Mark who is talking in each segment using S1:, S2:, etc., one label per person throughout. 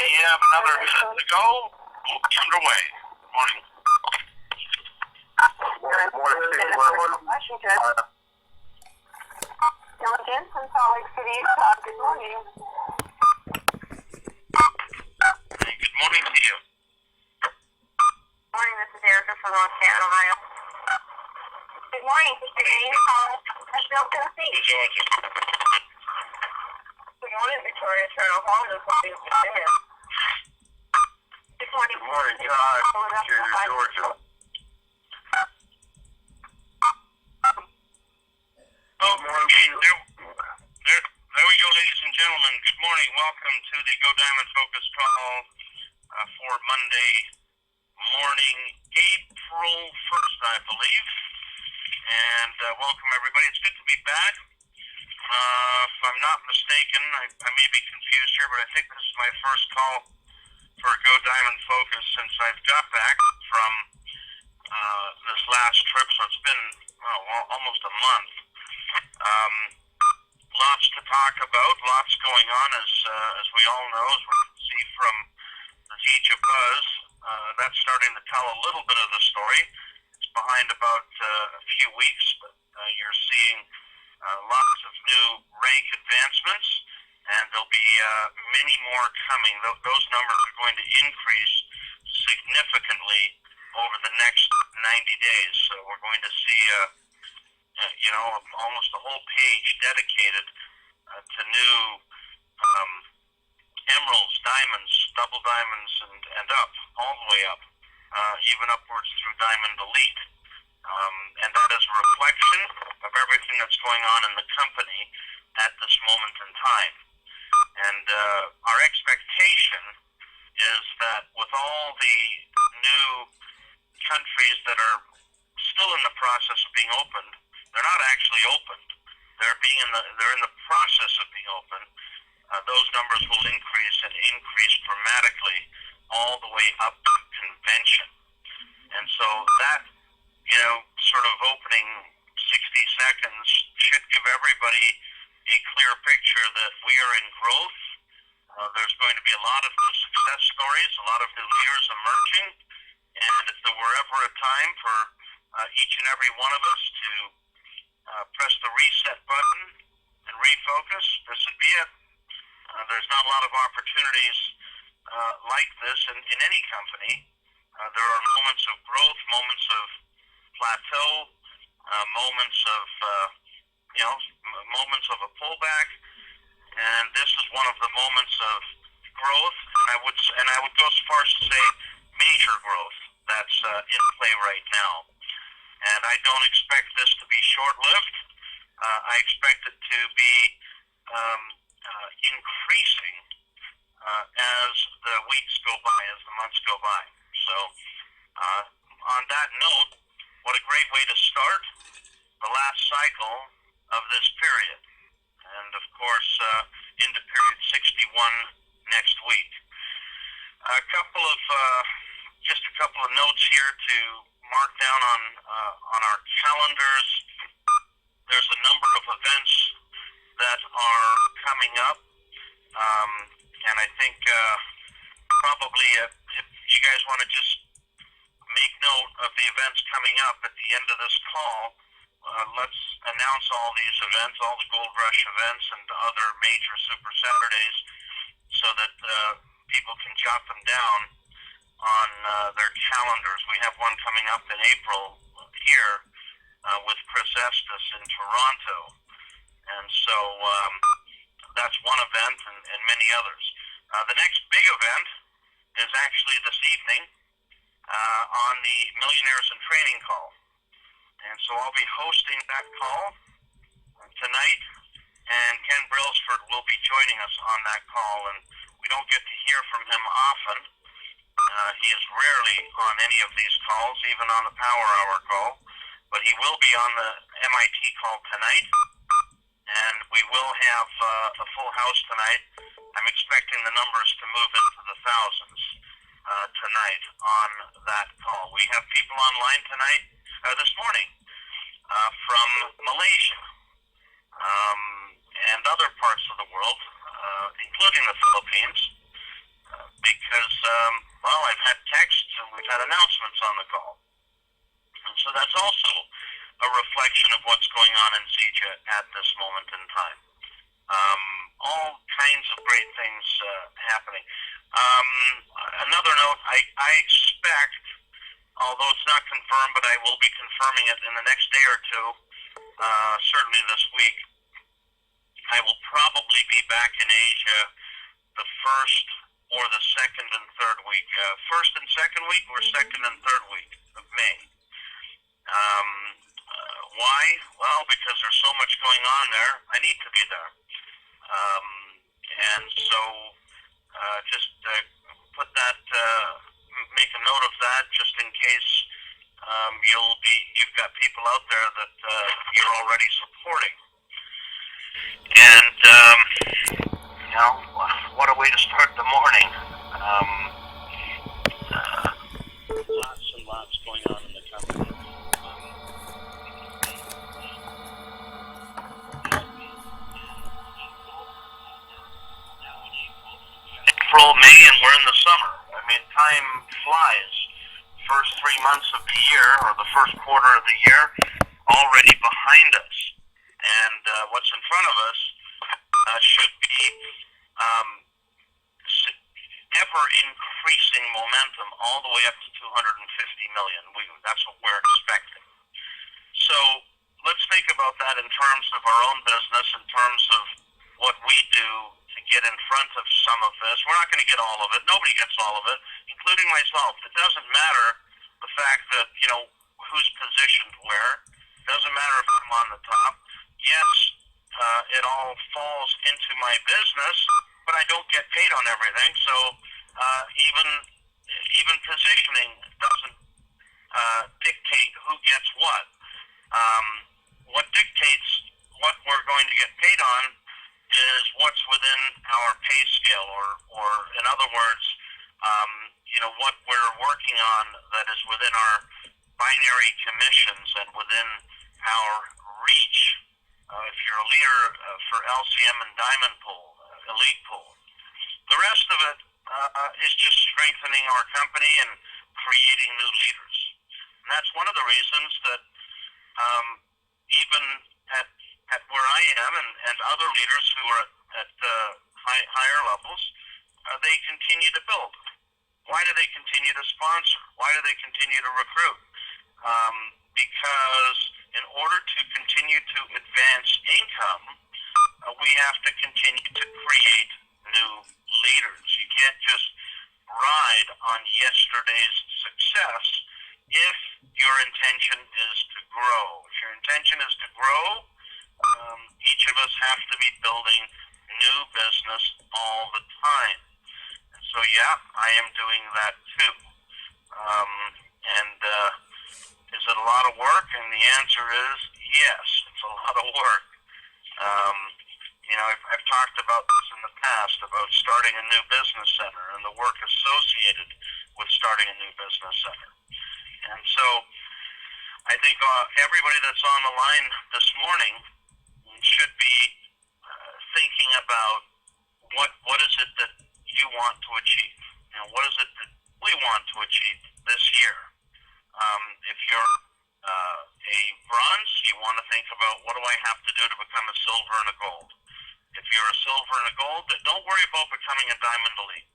S1: We have another set to go. We'll be underway. Morning.
S2: Washington. Diligence in Salt Lake City, Utah. Good morning.
S1: Hey, good morning to you.
S2: Good morning, this is Erica from North Canton, Ohio. Good morning, Sister Jane. Nashville, Tennessee. Good morning, Victoria, Toronto, Holland. Good morning.
S1: Good morning, Todd. Georgia. Oh, okay. There we go, ladies and gentlemen. Good morning. Welcome to the Go Diamond Focus call for Monday morning, April 1st, I believe. And welcome, everybody. It's good to be back. If I'm not mistaken, I may be confused here, but I think this is my first call for Go Diamond Focus since I've got back from this last trip, so it's been almost a month. Lots to talk about, lots going on, as we all know, as we can see from the Zijagodiamondapril1. That's starting to tell a little bit of the story. It's behind about a few weeks, but you're seeing lots of new rank advancements, and there'll be many more coming. Those numbers are going to increase significantly over the next 90 days. So we're going to see almost a whole page dedicated to new emeralds, diamonds, double diamonds, and up, all the way up, even upwards through Diamond Elite. And that is a reflection of everything that's going on in the company at this moment in time. And our expectation is that with all the new countries that are still in the process of being opened, they're not actually opened. They're in the process of being opened. Those numbers will increase and increase dramatically all the way up to convention. And so that, sort of opening 60 seconds should give everybody a clear picture that we are in growth. There's going to be a lot of new success stories, a lot of new leaders emerging, and if there were ever a time for each and every one of us to press the reset button and refocus, this would be it. There's not a lot of opportunities like this in any company. There are moments of growth, moments of plateau, moments of moments of a pullback, and this is one of the moments of growth. And I would go so far as to say major growth that's in play right now. And I don't expect this to be short-lived. I expect it to be increasing as the weeks go by, as the months go by. So on that note, what a great way to start the last cycle of this period. And of course, into period 61 next week. Just a couple of notes here to mark down on our calendars. There's a number of events that are coming up, and I think probably if you guys want to just make note of the events coming up at the end of this call, let's announce all these events, all the Gold Rush events and other major Super Saturdays, so that people can jot them down on their calendars. We have one coming up in April here with Chris Estes in Toronto. And so that's one event and many others. The next big event is actually this evening on the Millionaires in Training call. And so I'll be hosting that call tonight, and Ken Brailsford will be joining us on that call. And we don't get to hear from him often. He is rarely on any of these calls, even on the Power Hour call, but he will be on the MIT call tonight, and we will have a full house tonight. I'm expecting the numbers to move into the thousands tonight on that call. We have people online tonight, this morning, from Malaysia and other parts of the world, including the Philippines. well, I've had texts and we've had announcements on the call. And so that's also a reflection of what's going on in Zija at this moment in time. All kinds of great things happening. Another note, I expect, although it's not confirmed, but I will be confirming it in the next day or two, certainly this week, I will probably be back in Asia the first or the second and third week. First and second week or second and third week of May. Why? Well, because there's so much going on there. I need to be there. And so just put that, make a note of that just in case you've got people out there that you're already supporting. And, you know, what a way to start the morning. Lots and lots going on in the company. April, May, and we're in the summer. I mean, time flies. First 3 months of the year, or the first quarter of the year, already behind us. And what's in front of us should be ever-increasing momentum all the way up to 250 million. That's what we're expecting. So let's think about that in terms of our own business, in terms of what we do to get in front of some of this. We're not going to get all of it. Nobody gets all of it, including myself. It doesn't matter the fact that, you know, who's positioned where. It doesn't matter if I'm on the top. Yes, it all falls into my business, but I don't get paid on everything. So even positioning doesn't dictate who gets what. What dictates what we're going to get paid on is what's within our pay scale, or in other words, you know, what we're working on that is within our binary commissions and within our reach. If you're a leader for LCM and Diamond Pool, Elite Pool, the rest of it is just strengthening our company and creating new leaders. And that's one of the reasons that even at where I am and other leaders who are at higher levels, they continue to build. Why do they continue to sponsor? Why do they continue to recruit? Because in order to continue to advance income, we have to continue to create new leaders. You can't just ride on yesterday's success if your intention is to grow. If your intention is to grow, each of us have to be building new business all the time. And so, yeah, I am doing that too. Is it a lot of work? And the answer is yes, it's a lot of work. You know, I've talked about this in the past, about starting a new business center and the work associated with starting a new business center. And so I think everybody that's on the line this morning should be thinking about what is it that you want to achieve? You know, what is it that we want to achieve this year? If you're a bronze, you want to think about what do I have to do to become a silver and a gold. If you're a silver and a gold, then don't worry about becoming a diamond elite,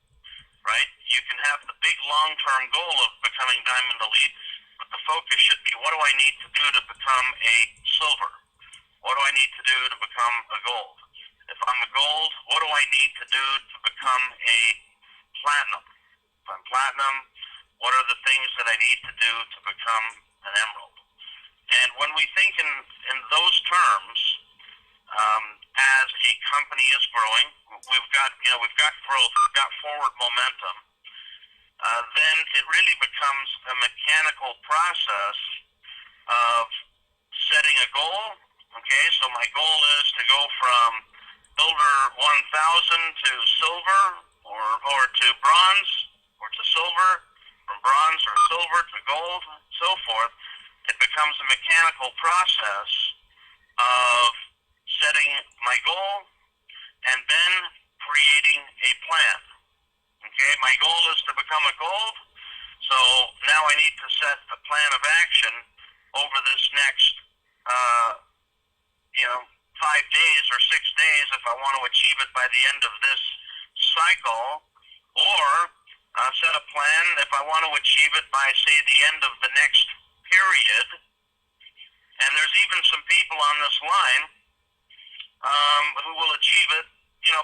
S1: right? You can have the big long-term goal of becoming diamond elite, but the focus should be what do I need to do to become a silver? What do I need to do to become a gold? If I'm a gold, what do I need to do to become a platinum? If I'm platinum, what are the things that I need to do to become an emerald? And when we think in those terms, as a company is growing, we've got growth, we've got forward momentum, then it really becomes a mechanical process of setting a goal. Okay, so my goal is to go from builder 1000 to silver, or to bronze, or to silver, from bronze or silver to gold, so forth. It becomes a mechanical process of setting my goal and then creating a plan. Okay, my goal is to become become a gold. So now I need to set a plan of action over this next, 5 days or 6 days if I want to achieve it by the end of this cycle, or set a plan if I want to achieve it by, say, the end of the next period. And there's even some people on this line who will achieve it,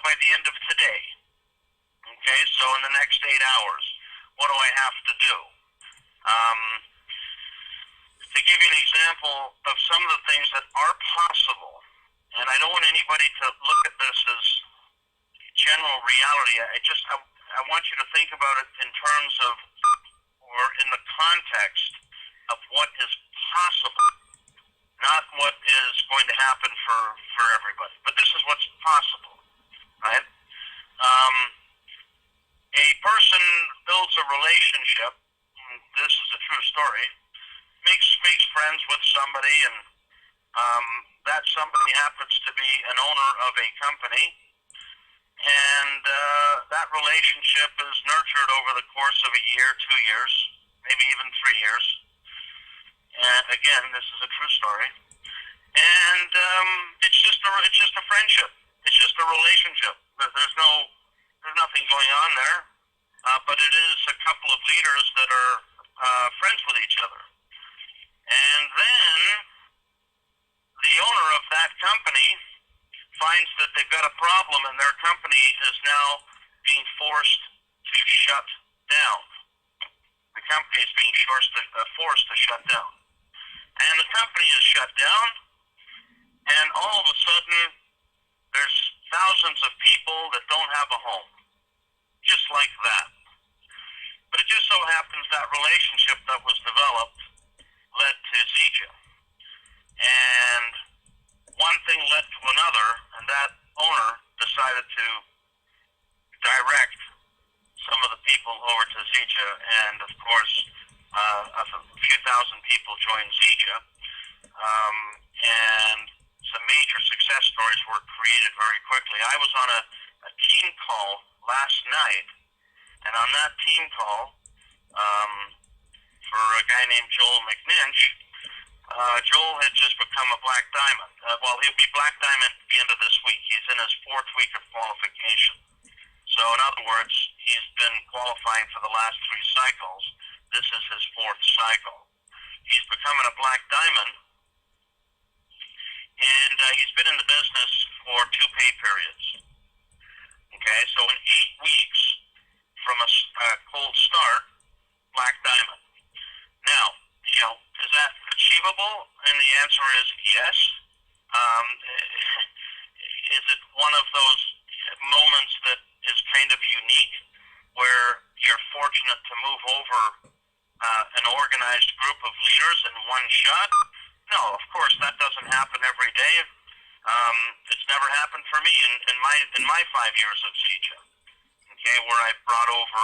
S1: by the end of today. Okay, so in the next 8 hours, what do I have to do? To give you an example of some of the things that are possible, and I don't want anybody to look at this as general reality. I want you to think about it in terms of, or in the context of what is possible, not what is going to happen for everybody. But this is what's possible, right? A person builds a relationship. This is a true story. Makes friends with somebody, and that somebody happens to be an owner of a company, and that relationship is nurtured over the course of a year, 2 years, maybe even 3 years. And again, this is a true story. And it's just a friendship. It's just a relationship. There's nothing going on there. But it is a couple of leaders that are friends with each other. And then the owner of that company finds that they've got a problem, and their company is now being forced to shut down. The company is being forced to shut down. And the company is shut down, and all of a sudden, there's thousands of people that don't have a home. Just like that. But it just so happens that relationship that was developed led to Zija. And one thing led to another, and that owner decided to direct some of the people over to Zija, and of course, a few thousand people joined Zija, and some major success stories were created very quickly. I was on a team call last night, and on that team call, for a guy named Joel McNinch, Joel had just become a black diamond. He'll be black diamond at the end of this week. He's in his 4th week of qualification. So in other words, he's been qualifying for the last 3 cycles. This is his 4th cycle. He's becoming a black diamond, and he's been in the business for 2 pay periods. Okay, so in 8 weeks from a cold start, black diamond. Now, is that achievable? And the answer is yes. Is it one of those moments that is kind of unique, where you're fortunate to move over an organized group of leaders in one shot? No, of course, that doesn't happen every day. It's never happened for me in my 5 years of Zija, okay, where I brought over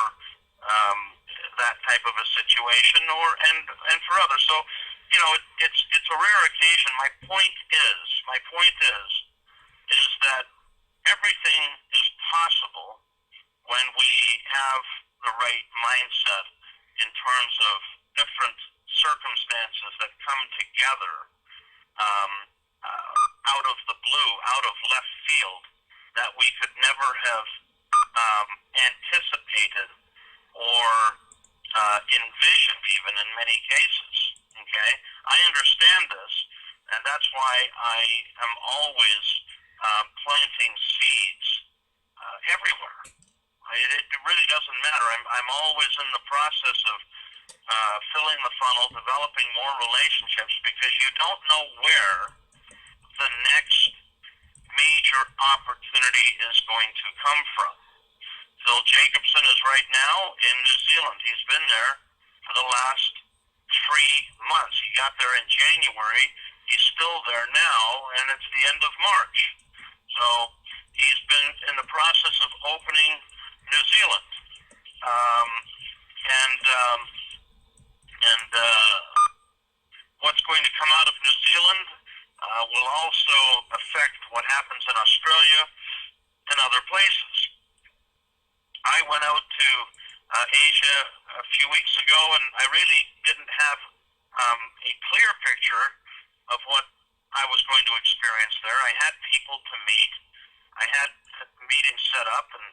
S1: that type of a situation, and for others. So, it's a rare occasion. My point is that everything is possible when we have the right mindset in terms of different circumstances that come together out of the blue, out of left field, that we could never have anticipated or envisioned, even in many cases. Okay, I understand this, and that's why I am always planting seeds everywhere. It really doesn't matter. I'm always in the process of filling the funnel, developing more relationships, because you don't know where the next major opportunity is going to come from. Phil Jacobson is right now in New Zealand. He's been there for the last 3 months. He got there in January. He's still there now, and it's the end of March. So he's been in the process of opening New Zealand. What's going to come out of New Zealand will also affect what happens in Australia and other places. I went out to Asia a few weeks ago, and I really didn't have a clear picture of what I was going to experience there. I had people to meet. I had meetings set up, and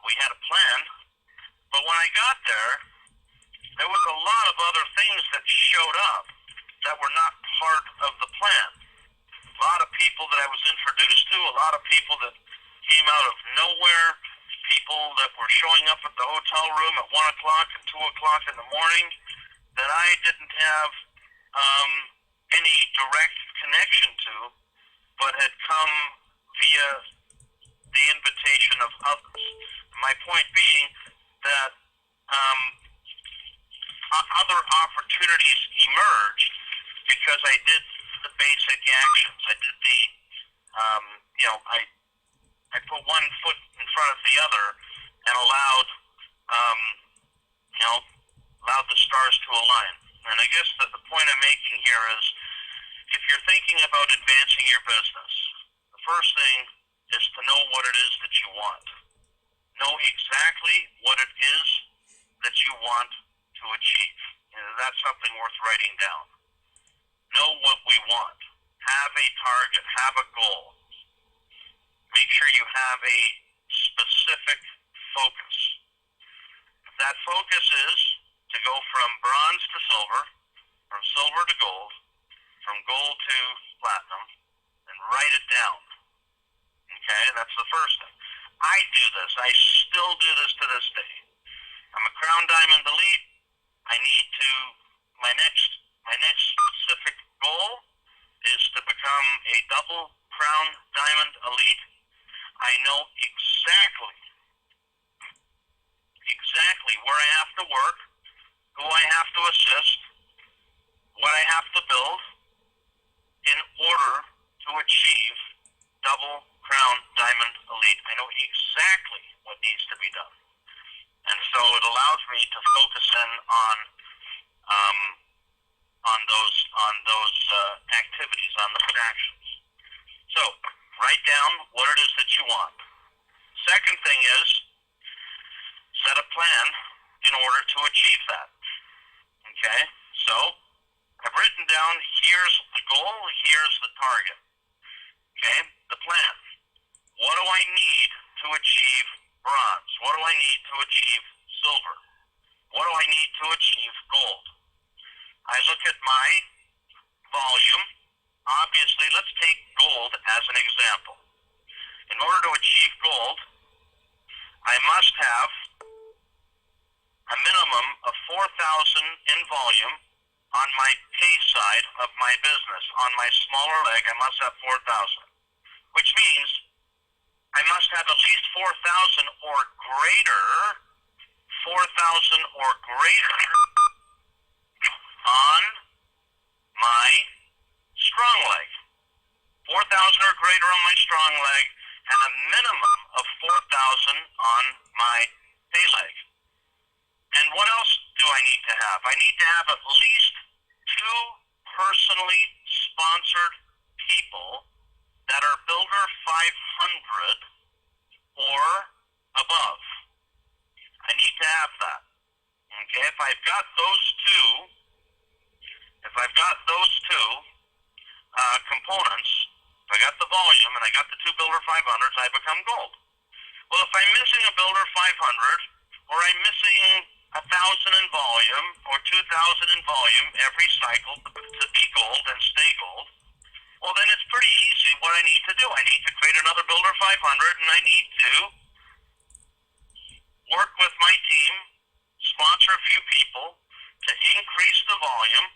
S1: we had a plan. But when I got there was a lot of other things that showed up that were not part of the plan. A lot of people that I was introduced to, a lot of people that came out of nowhere, people that were showing up at the hotel room at 1 o'clock and 2 o'clock in the morning that I didn't have any direct connection to, but had come via the invitation of others. My point being that other opportunities emerged because I did the basic actions. I did the, I put one foot in front of the other and allowed the stars to align. And I guess that the point I'm making here is, if you're thinking about advancing your business, the first thing is to know what it is that you want. Know exactly what it is that you want to achieve. That's something worth writing down. Know what we want. Have a target. Have a goal. Make sure you have a specific focus. If that focus is to go from bronze to silver, from silver to gold, from gold to platinum, then write it down. Okay, that's the first thing. I do this. I still do this to this day. I'm a Crown Diamond Elite. I need to, my next specific goal is to become a double Crown Diamond Elite. I know exactly where I have to work, who I have to assist, what I have to build in order to achieve double Crown Diamond Elite. I know exactly what needs to be done. And so it allows me to focus in on those activities, on those actions. So write down what it is that you want. Second thing is, set a plan in order to achieve that. Okay? So I've written down, here's the goal, here's the target. Okay? The plan. What do I need to achieve bronze? What do I need to achieve silver? What do I need to achieve gold? I look at my volume. Obviously, let's take gold as an example. In order to achieve gold, I must have a minimum of 4,000 in volume on my pay side of my business. On my smaller leg, I must have 4,000, which means I must have at least 4,000 or greater, 4,000 or greater on my strong leg. 4,000 or greater on my strong leg, and a minimum of 4,000 on my pay leg. And what else do I need to have? I need to have at least 2 personally sponsored people that are Builder 500 or above. I need to have that. Okay, if I've got those two components, if I got the volume and I got the 2 Builder 500s, I become gold. Well, if I'm missing a Builder 500, or I'm missing 1,000 in volume or 2,000 in volume every cycle to be gold and stay gold, well, then it's pretty easy what I need to do. I need to create another Builder 500, and I need to work with my team, sponsor a few people to increase the volume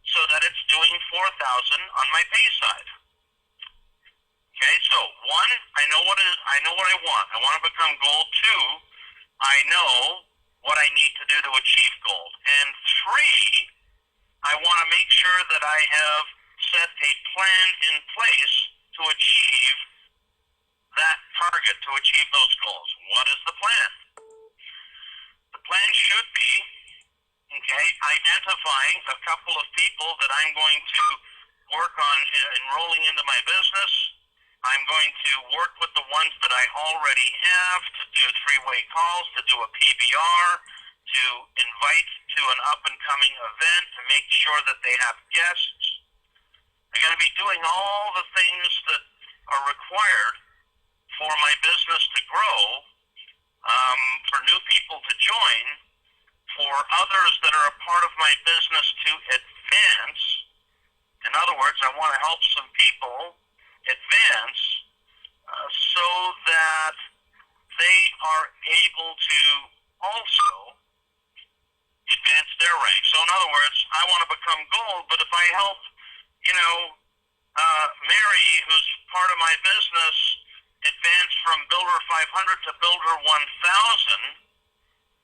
S1: so that it's doing 4,000 on my pay side. Okay, so 1, I know what I want. I want to become gold. 2, I know what I need to do to achieve gold. And 3, I want to make sure that I have set a plan in place to achieve that target, to achieve those goals. What is the plan? The plan should be, identifying a couple of people that I'm going to work on enrolling into my business. I'm going to work with the ones that I already have to do three-way calls, to do a PBR, to invite to an up-and-coming event, to make sure that they have guests. I got to be doing all the things that are required for my business to grow, for new people to join, for others that are a part of my business to advance. In other words, I want to help some people advance so that they are able to also advance their ranks. So in other words, I want to become gold, but if I help, Mary, who's part of my business, advance from Builder 500 to Builder 1000,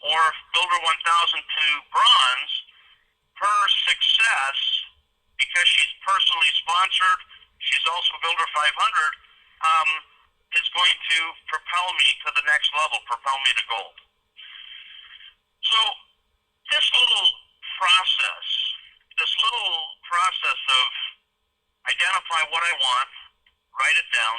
S1: or Builder 1000 to Bronze, her success, because she's personally sponsored, she's also Builder 500, is going to propel me to the next level, propel me to gold. So this little process of identify what I want, write it down,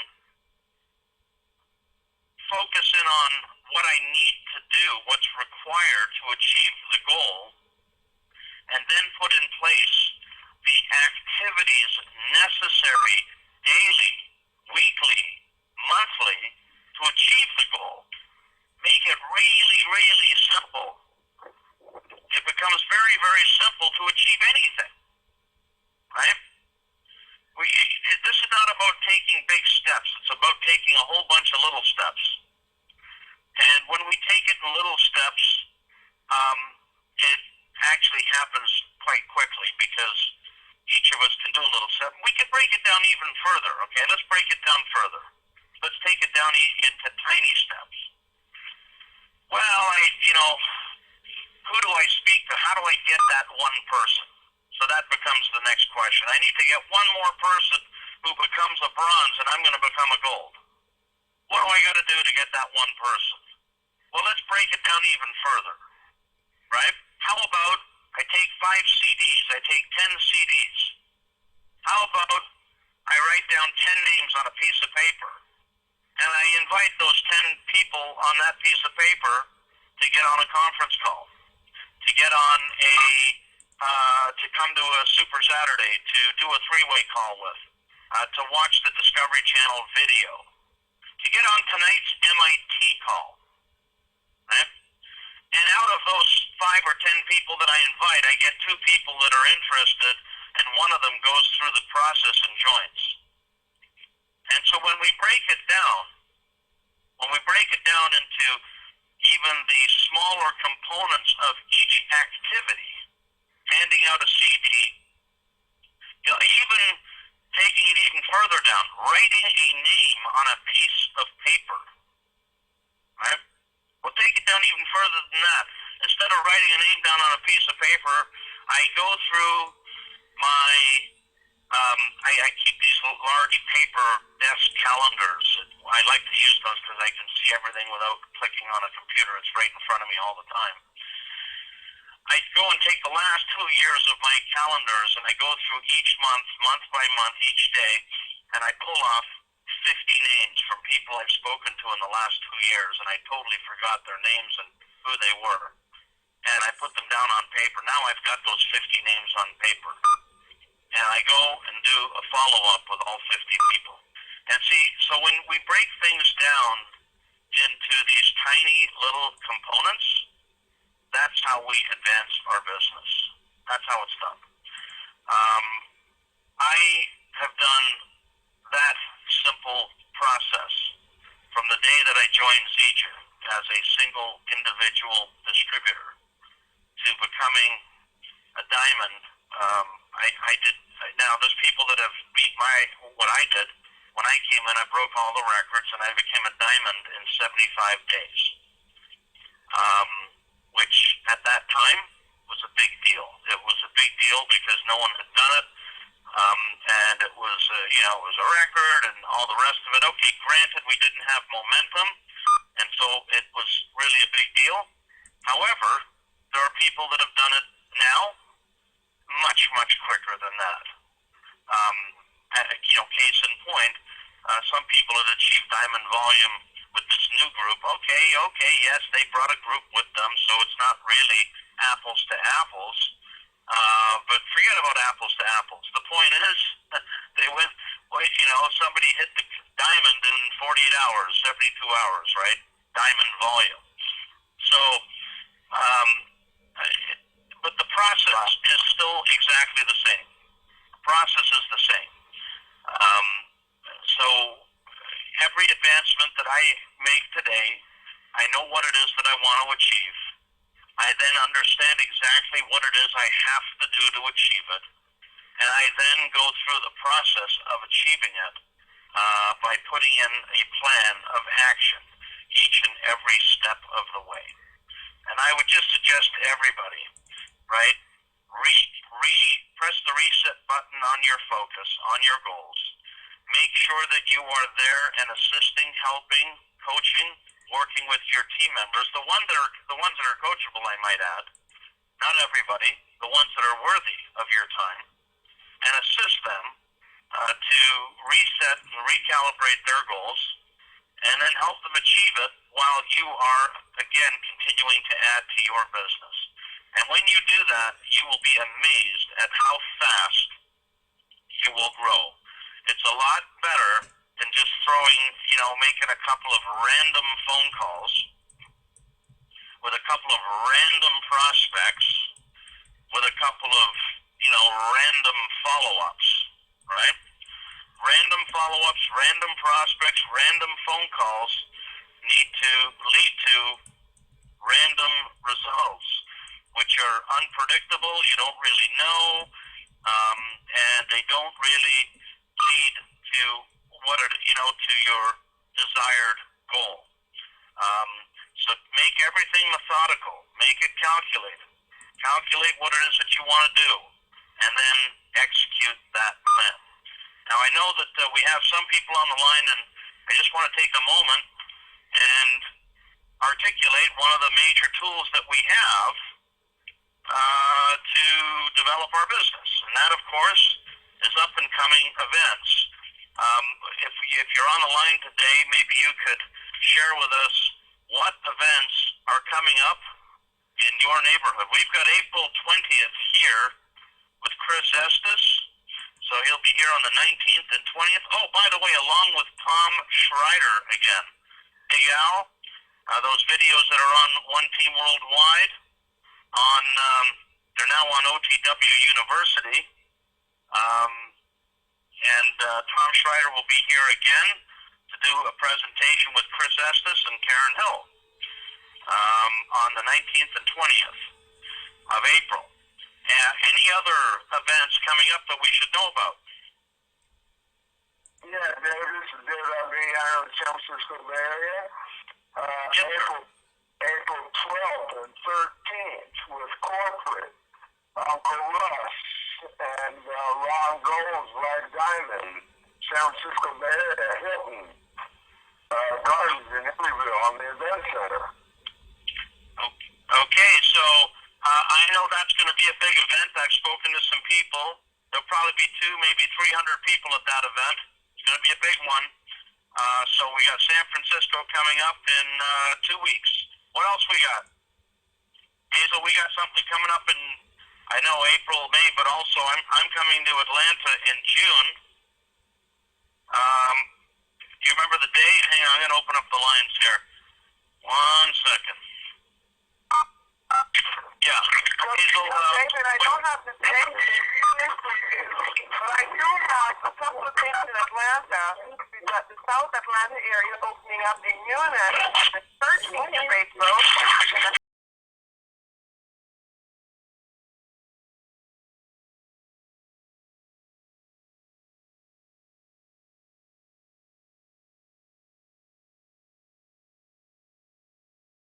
S1: focus in on what I need to do, what's required to achieve the goal, and then put in place the activities necessary daily, weekly, monthly to achieve the goal. Make it really, really simple. It becomes very, very simple to achieve anything, right? This is not about taking big steps. It's about taking a whole bunch of little steps. And when we take it in little steps, it actually happens quite quickly because each of us can do a little step. We can break it down even further, okay? Let's break it down further. Let's take it down into tiny steps. Well, who do I speak to? How do I get that one person? So that becomes the next question. I need to get one more person who becomes a bronze, and I'm going to become a gold. What do I got to do to get that one person? Well, let's break it down even further, right? How about I take 5 CDs, I take 10 CDs. How about I write down 10 names on a piece of paper, and I invite those 10 people on that piece of paper to get on a conference call, to get on to come to a Super Saturday, to do a three-way call with, to watch the Discovery Channel video, to get on tonight's MIT call, right? And out of those 5 or 10 people that I invite, I get 2 people that are interested, and one of them goes through the process and joins. And so when we break it down into even the smaller components of each activity, handing out a CD, even taking it even further down, writing a name on a piece of paper, right? We'll take it down even further than that. Instead of writing a name down on a piece of paper, I go through my, I keep these large paper desk calendars. I like to use those because I can see everything without clicking on a computer. It's right in front of me all the time. I go and take the last 2 years of my calendars, and I go through each month, month by month, each day, and I pull off 50 names from people I've spoken to in the last 2 years, and I totally forgot their names and who they were. And I put them down on paper. Now I've got those 50 names on paper. And I go and do a follow-up with all 50 people. And see, so when we break things down into these tiny little components, that's how we advance our business. That's how it's done. I have done that simple process from the day that I joined Zijag as a single individual distributor to becoming a diamond. Now there's people that have beat what I did. When I came in, I broke all the records, and I became a diamond in 75 days. Which at that time was a big deal. It was a big deal because no one had done it, and it was it was a record and all the rest of it. Okay, granted, we didn't have momentum, and so it was really a big deal. However, there are people that have done it now much, much quicker than that. Case in point, some people had achieved diamond volume with this new group. Okay, okay, yes, they brought a group with them, so it's not really apples to apples. But forget about apples to apples. The point is, they went, somebody hit the diamond in 48 hours, 72 hours, right? Diamond volume. So, but the process is still exactly the same. The process is the same. So every advancement that I make today, I know what it is that I want to achieve. I then understand exactly what it is I have to do to achieve it. And I then go through the process of achieving it by putting in a plan of action each and every step of the way. And I would just suggest to everybody, right, press the reset button on your focus, on your goals. Make sure that you are there and assisting, helping, coaching, working with your team members, the ones that are coachable, I might add, not everybody, the ones that are worthy of your time, and assist them to reset and recalibrate their goals, and then help them achieve it while you are, again, continuing to add to your business. And when you do that, you will be amazed at how fast you will grow. It's a lot better than just making a couple of random phone calls with a couple of random prospects, with a couple of, random follow-ups, right? Random follow-ups, random prospects, random phone calls need to lead to random results, which are unpredictable, you don't really know, and they don't really lead to to your desired goal. So make everything methodical, make it calculated. Calculate what it is that you want to do, and then execute that plan. Now, I know that we have some people on the line, and I just want to take a moment and articulate one of the major tools that we have to develop our business. And that, of course, is up-and-coming events. If you're on the line today, maybe you could share with us what events are coming up in your neighborhood. We've got April 20th here with Chris Estes, so he'll be here on the 19th and 20th. Oh, by the way, along with Tom Schreider again. Big Al, those videos that are on One Team Worldwide, they're now on OTW University, and Tom Schreider will be here again to do a presentation with Chris Estes and Karen Hill on the 19th and 20th of April. Any other events coming up that we should know about?
S3: Yeah, Dave, this is Dave. I'll be out in the San Francisco Bay Area. April 12th and 13th with corporate, Uncle Russ, and Ron Gold's Black Diamond, San Francisco Bay Area, Hilton Gardens in Italyville on the event center.
S1: Okay, so I know that's going to be a big event. I've spoken to some people. There'll probably be 200, maybe 300 people at that event. It's going to be a big one. So we got San Francisco coming up in 2 weeks. What else we got? Hazel, we got something coming up in, I know, April, May, but also I'm coming to Atlanta in June. Do you remember the day? Hang on, I'm going to open up the lines here. 1 second. Yeah. Hazel,
S2: David, I don't have the date, but I do have a couple of things in Atlanta. We've got the South Atlanta area opening up a unit the 13th of